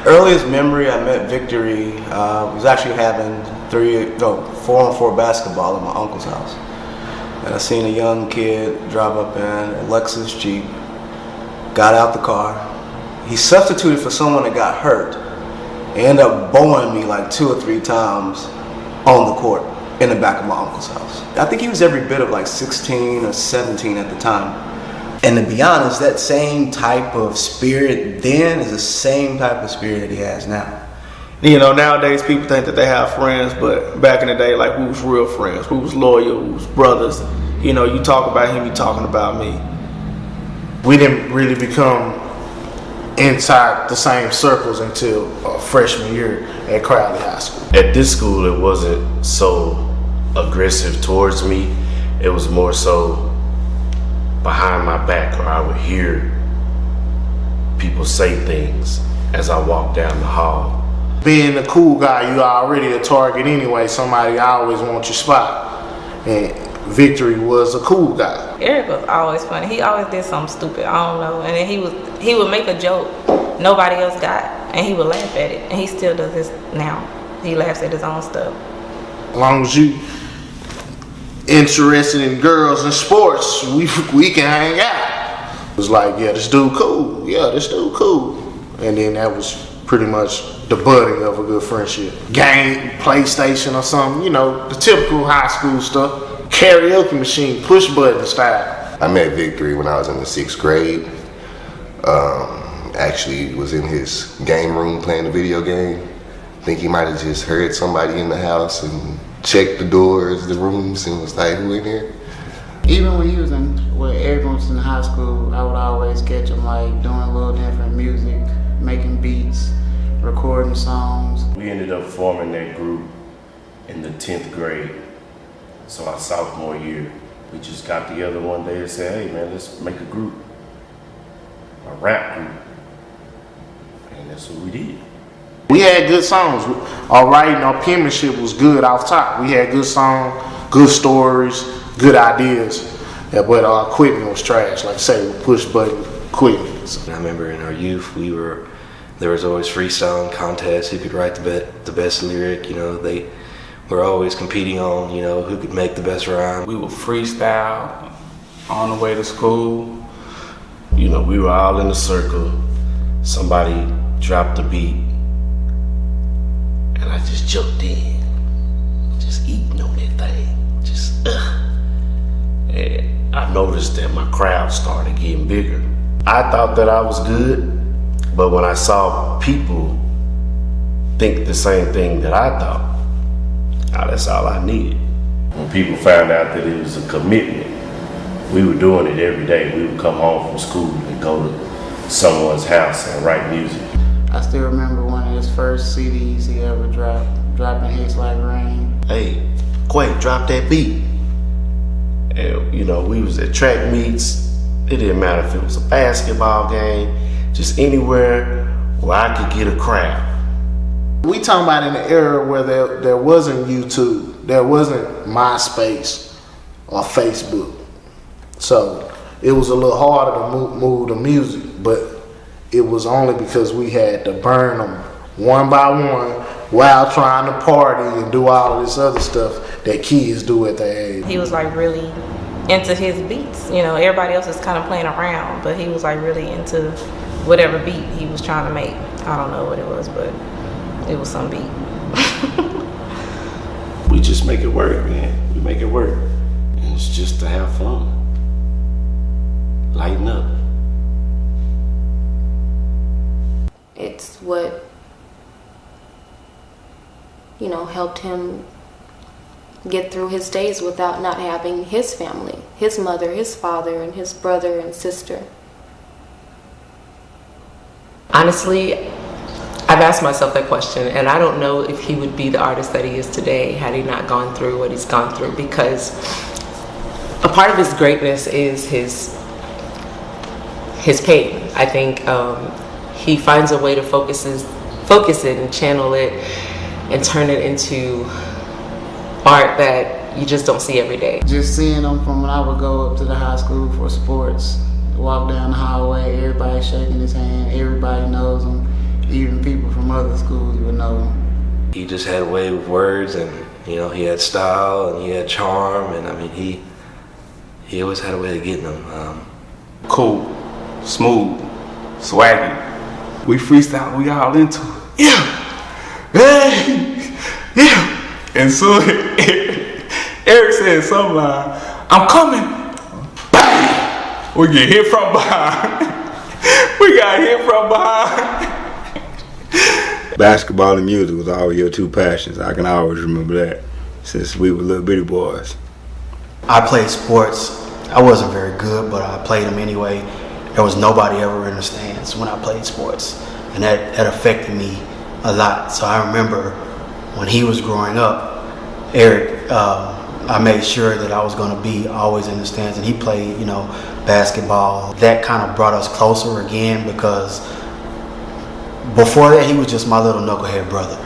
Earliest memory, I met Victory. Was actually having 4-on-4 basketball at my uncle's house. And I seen a young kid drive up in a Lexus Jeep, got out the car. He substituted for someone that got hurt and ended up bowling me like 2 or 3 times on the court in the back of my uncle's house. I think he was every bit of like 16 or 17 at the time. And to be honest, that same type of spirit then is the same type of spirit that he has now. You know, nowadays people think that they have friends, but back in the day, like, we was real friends. We was loyal, we was brothers. You know, you talk about him, you talking about me. We didn't really become inside the same circles until freshman year at Crowley High School. At this school, it wasn't so aggressive towards me. It was more so behind my back, or I would hear people say things as I walked down the hall. Being the cool guy, you already a target anyway. Somebody always wants your spot. And Victory was a cool guy. Eric was always funny. He always did something stupid. I don't know. And then he would make a joke nobody else got, and he would laugh at it. And he still does this now. He laughs at his own stuff. As long as you interested in girls and sports, we can hang out. It was like, yeah, this dude cool. Yeah, this dude cool. And then that was pretty much the budding of a good friendship. Game, PlayStation or something, you know, the typical high school stuff. Karaoke machine, push button style. I met Victory when I was in the 6th grade. Actually was in his game room playing a video game. I think he might have just heard somebody in the house and checked the doors, the rooms, and was like, who in here? Even when Eric was in high school, I would always catch him like doing a little different music, making beats, recording songs. We ended up forming that group in the 10th grade. So our sophomore year, we just got together one day and said, hey man, let's make a group, a rap group. And that's what we did. We had good songs. Our writing, our penmanship was good off top. We had good songs, good stories, good ideas. Yeah, but our equipment was trash. Like I say, push button equipment. I remember in our youth, there was always freestyling contests. Who could write the best lyric? You know, they were always competing on, you know, who could make the best rhyme. We would freestyle on the way to school. You know, we were all in a circle. Somebody dropped a beat, and I just jumped in, just eating on that thing, just And I noticed that my crowd started getting bigger. I thought that I was good, but when I saw people think the same thing that I thought, that's all I needed. When people found out that it was a commitment, we were doing it every day. We would come home from school and go to someone's house and write music. I still remember one of his first CDs he ever dropping Hits Like Rain. Hey, Quake, drop that beat. And you know, we was at track meets. It didn't matter if it was a basketball game, just anywhere where I could get a crowd. We talking about in the era where there wasn't YouTube, there wasn't MySpace or Facebook. So it was a little harder to move the music, but it was only because we had to burn them one by one while trying to party and do all of this other stuff that kids do at their age. He was like really into his beats. You know, everybody else is kind of playing around, but he was like really into whatever beat he was trying to make. I don't know what it was, but it was some beat. We just make it work, man. We make it work. And it's just to have fun. Lighten up. It's what, you know, helped him get through his days without not having his family, his mother, his father, and his brother and sister. Honestly, I've asked myself that question, and I don't know if he would be the artist that he is today had he not gone through what he's gone through, because a part of his greatness is his pain. I think he finds a way to focus it and channel it and turn it into art that you just don't see every day. Just seeing him from when I would go up to the high school for sports, walk down the hallway, everybody shaking his hand, everybody knows him. even people from other schools would know him. He just had a way with words, and you know, he had style and he had charm, and I mean, he always had a way of getting them. Cool, smooth, swaggy. We freestyle, we all into it. Yeah, hey, yeah. And so Eric said something like, "I'm coming." Bang! We get hit from behind. We got hit from behind. Basketball and music was always your two passions. I can always remember that since we were little bitty boys. I played sports. I wasn't very good, but I played them anyway. There was nobody ever in the stands when I played sports, and that affected me a lot. So I remember when he was growing up, Eric, I made sure that I was going to be always in the stands, and he played, basketball. That kind of brought us closer again, because before that he was just my little knucklehead brother.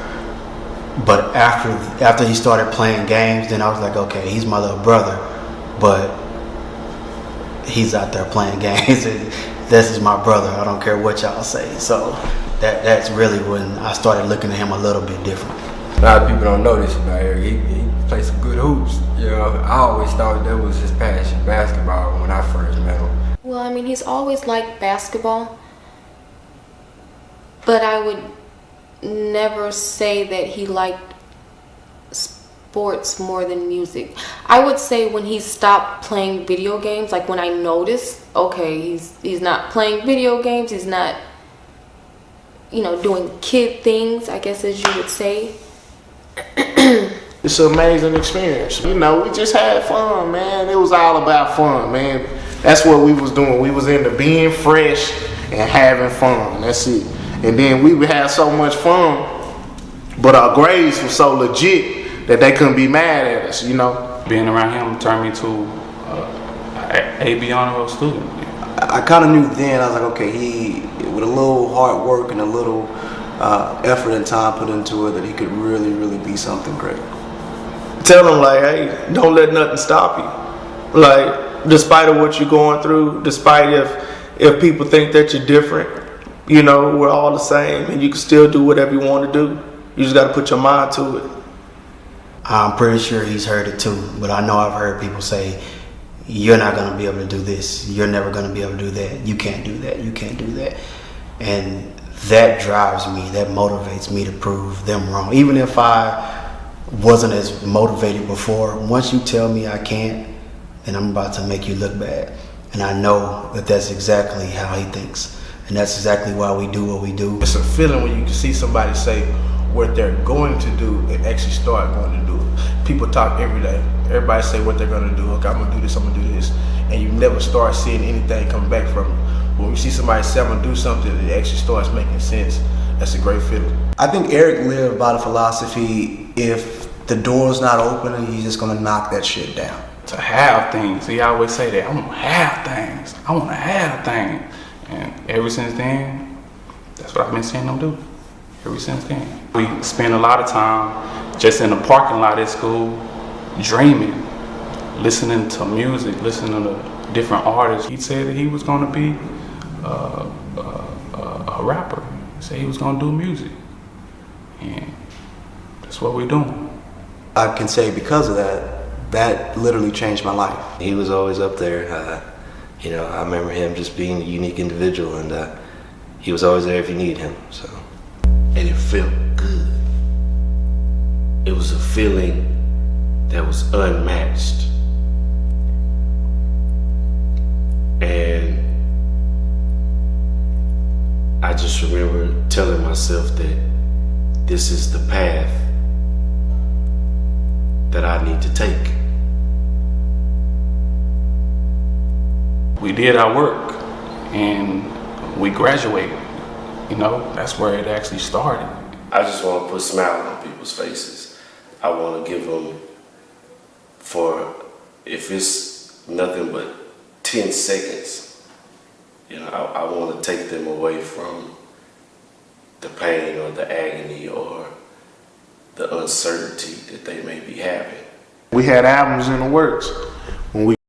But after he started playing games, then I was like, okay, he's my little brother, but he's out there playing games. This is my brother. I don't care what y'all say. So that's really when I started looking at him a little bit different. A lot of people don't know this about Eric. He played some good hoops. I always thought that was his passion, basketball, when I first met him. Well, I mean, he's always liked basketball, but I would never say that he liked sports more than music. I would say when he stopped playing video games, like when I noticed, okay, he's not playing video games, he's not, doing kid things, I guess as you would say. It's an amazing experience. We just had fun, man. It was all about fun, man. That's what we was doing. We was into being fresh and having fun. That's it. And then we would have so much fun, but our grades were so legit that they couldn't be mad at us, Being around him turned me to A.B. honor roll student. I kind of knew then. I was like, okay, he, with a little hard work and a little effort and time put into it, that he could really, really be something great. Tell them, like, hey, don't let nothing stop you. Like, despite of what you're going through, despite if people think that you're different, we're all the same, and you can still do whatever you want to do. You just got to put your mind to it. I'm pretty sure he's heard it too, but I know I've heard people say, you're not going to be able to do this. You're never going to be able to do that. You can't do that. You can't do that. And that drives me. That motivates me to prove them wrong. Even if I wasn't as motivated before, once you tell me I can't, then I'm about to make you look bad. And I know that that's exactly how he thinks. And that's exactly why we do what we do. It's a feeling when you can see somebody say what they're going to do and actually start going to do it. People talk every day. Everybody say what they're going to do. Okay, I'm going to do this, I'm going to do this. And you never start seeing anything come back from it. When you see somebody say, I'm going to do something, it actually starts making sense. That's a great feeling. I think Eric lived by the philosophy, if the door's not open, he's just going to knock that shit down. To have things. He always say that, I want to have things. I want to have things. And ever since then, that's what I've been seeing him do. Ever since then. We spend a lot of time just in the parking lot at school, dreaming, listening to music, listening to different artists. He said that he was going to be a rapper. He said he was going to do music. And that's what we're doing. I can say because of that literally changed my life. He was always up there. I remember him just being a unique individual, and he was always there if you needed him. So, and it felt good. It was a feeling that was unmatched. And I just remember telling myself that this is the path that I need to take. We did our work and we graduated. That's where it actually started. I just want to put smiles on people's faces. I want to give them, if it's nothing but 10 seconds, I want to take them away from the pain or the agony or the uncertainty that they may be having. We had albums in the works. When we